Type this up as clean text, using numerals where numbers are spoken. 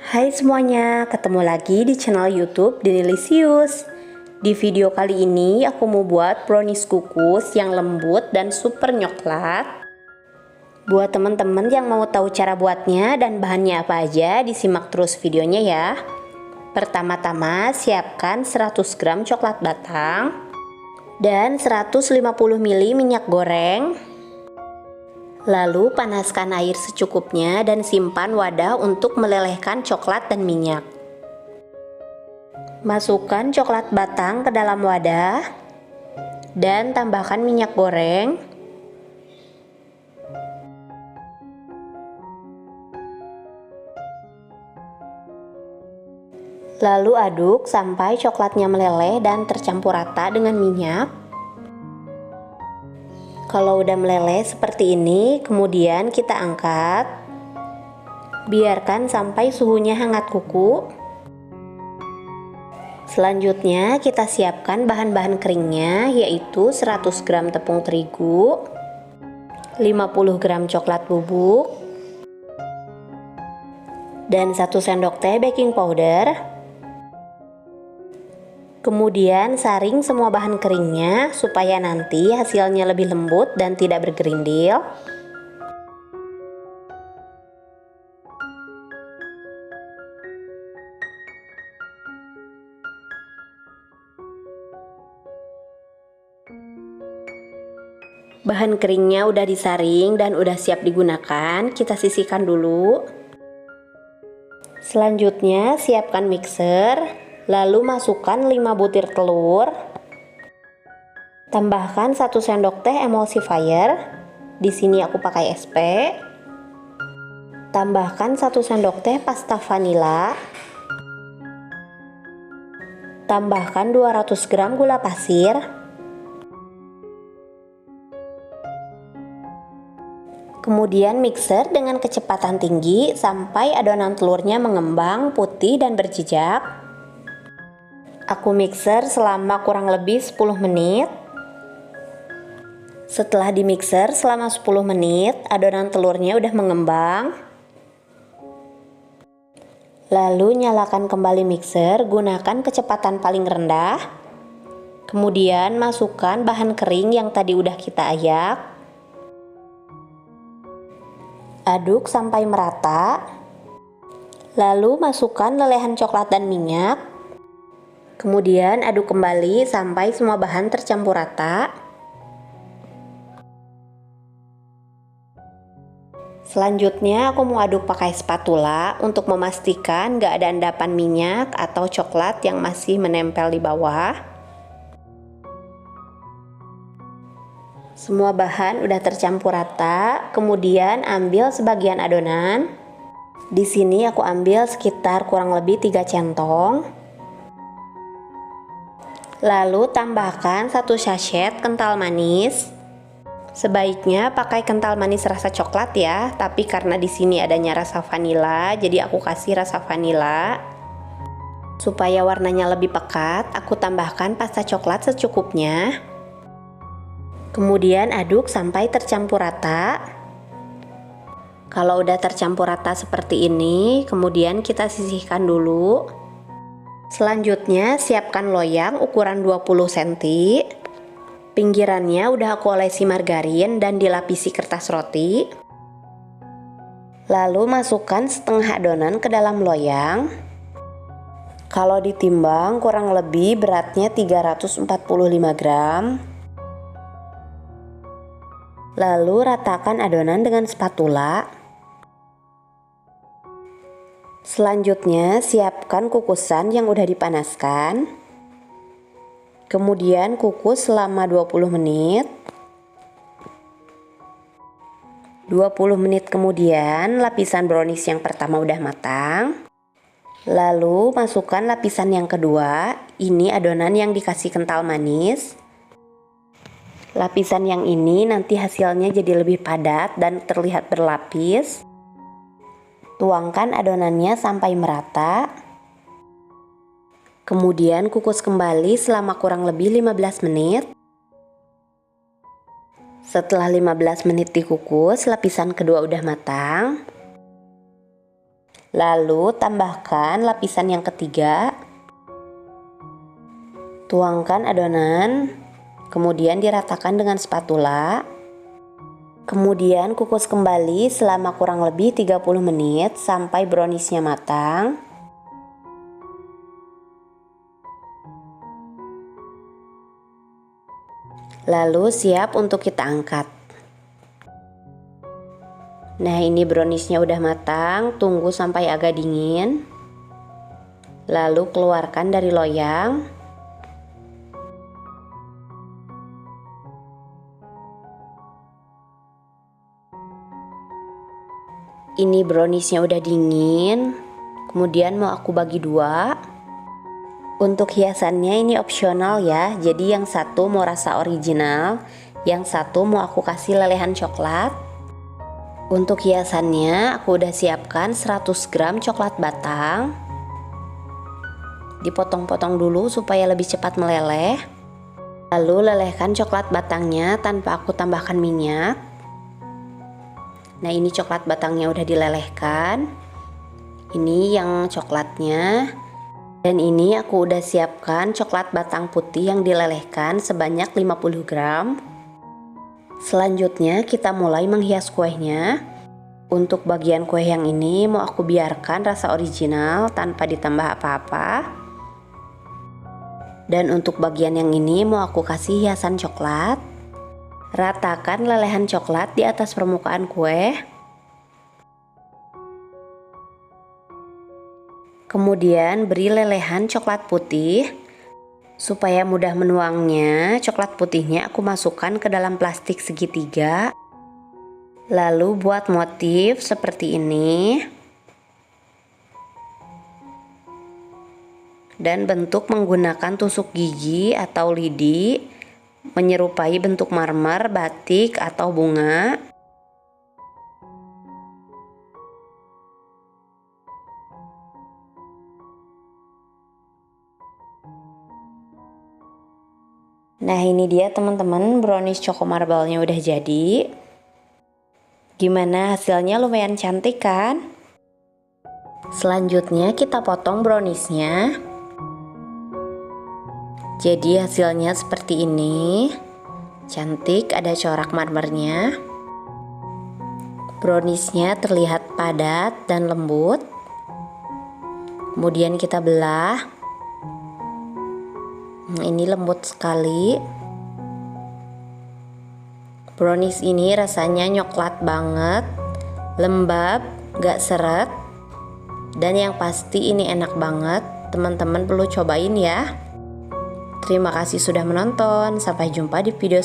Hai semuanya, ketemu lagi di channel YouTube Dinilisius. Di video kali ini aku mau buat brownies kukus yang lembut dan super coklat. Buat teman-teman yang mau tahu cara buatnya dan bahannya apa aja, disimak terus videonya ya. Pertama-tama siapkan 100 gram coklat batang dan 150 ml minyak goreng. Lalu panaskan air secukupnya dan simpan wadah untuk melelehkan coklat dan minyak. Masukkan coklat batang ke dalam wadah dan tambahkan minyak goreng. Lalu aduk sampai coklatnya meleleh dan tercampur rata dengan minyak. Kalau udah meleleh seperti ini, kemudian kita angkat. Biarkan sampai suhunya hangat kuku. Selanjutnya kita siapkan bahan-bahan keringnya, yaitu 100 gram tepung terigu, 50 gram coklat bubuk, dan 1 sendok teh baking powder. Kemudian saring semua bahan keringnya supaya nanti hasilnya lebih lembut dan tidak bergerindil. Bahan keringnya udah disaring dan udah siap digunakan, kita sisihkan dulu. Selanjutnya siapkan mixer. Lalu masukkan 5 butir telur. Tambahkan 1 sendok teh emulsifier. Di sini aku pakai SP. Tambahkan 1 sendok teh pasta vanila. Tambahkan 200 gram gula pasir. Kemudian mixer dengan kecepatan tinggi sampai adonan telurnya mengembang, putih dan berjejak. Aku mixer selama kurang lebih 10 menit. Setelah di mixer selama 10 menit, adonan telurnya udah mengembang. Lalu nyalakan kembali mixer, gunakan kecepatan paling rendah. Kemudian masukkan bahan kering yang tadi udah kita ayak. Aduk sampai merata. Lalu masukkan lelehan coklat dan minyak. Kemudian aduk kembali sampai semua bahan tercampur rata. Selanjutnya aku mau aduk pakai spatula untuk memastikan gak ada endapan minyak atau coklat yang masih menempel di bawah. Semua bahan udah tercampur rata, kemudian ambil sebagian adonan. Di sini aku ambil sekitar kurang lebih 3 centong. Lalu tambahkan 1 sachet kental manis. Sebaiknya pakai kental manis rasa coklat ya, tapi karena di sini adanya rasa vanila, jadi aku kasih rasa vanila. Supaya warnanya lebih pekat, aku tambahkan pasta coklat secukupnya. Kemudian aduk sampai tercampur rata. Kalau udah tercampur rata seperti ini, kemudian kita sisihkan dulu. Selanjutnya siapkan loyang ukuran 20 cm. Pinggirannya udah aku olesi margarin dan dilapisi kertas roti. Lalu masukkan setengah adonan ke dalam loyang. Kalau ditimbang kurang lebih beratnya 345 gram. Lalu ratakan adonan dengan spatula. Selanjutnya siapkan kukusan yang udah dipanaskan. Kemudian kukus selama 20 menit. 20 menit kemudian lapisan brownies yang pertama udah matang. Lalu masukkan lapisan yang kedua. Ini adonan yang dikasih kental manis. Lapisan yang ini nanti hasilnya jadi lebih padat dan terlihat berlapis. Tuangkan adonannya sampai merata. Kemudian kukus kembali selama kurang lebih 15 menit. Setelah 15 menit dikukus, lapisan kedua udah matang. Lalu tambahkan lapisan yang ketiga. Tuangkan adonan, kemudian diratakan dengan spatula. Kemudian kukus kembali selama kurang lebih 30 menit sampai browniesnya matang. Lalu siap untuk kita angkat. Nah, ini browniesnya udah matang, tunggu sampai agak dingin. Lalu keluarkan dari loyang. Ini browniesnya udah dingin, kemudian mau aku bagi dua. Untuk hiasannya ini opsional ya, jadi yang satu mau rasa original, yang satu mau aku kasih lelehan coklat. Untuk hiasannya aku udah siapkan 100 gram coklat batang. Dipotong-potong dulu supaya lebih cepat meleleh. Lalu lelehkan coklat batangnya tanpa aku tambahkan minyak. Nah, ini coklat batangnya udah dilelehkan. Ini yang coklatnya. Dan ini aku udah siapkan coklat batang putih yang dilelehkan sebanyak 50 gram. Selanjutnya kita mulai menghias kuehnya. Untuk bagian kue yang ini mau aku biarkan rasa original tanpa ditambah apa-apa. Dan untuk bagian yang ini mau aku kasih hiasan coklat. Ratakan lelehan coklat di atas permukaan kue. Kemudian beri lelehan coklat putih. Supaya mudah menuangnya, coklat putihnya aku masukkan ke dalam plastik segitiga. Lalu buat motif seperti ini. Dan bentuk menggunakan tusuk gigi atau lidi, menyerupai bentuk marmer, batik, atau bunga. Nah, ini dia teman-teman, brownies choco marble-nya udah jadi. Gimana hasilnya, lumayan cantik kan? Selanjutnya kita potong browniesnya. Jadi hasilnya seperti ini. Cantik, ada corak marmernya. Browniesnya terlihat padat dan lembut. Kemudian kita belah. Ini lembut sekali. Brownies ini rasanya coklat banget, lembab, gak seret. Dan yang pasti ini enak banget. Teman-teman perlu cobain ya. Terima kasih sudah menonton. Sampai jumpa di video selanjutnya.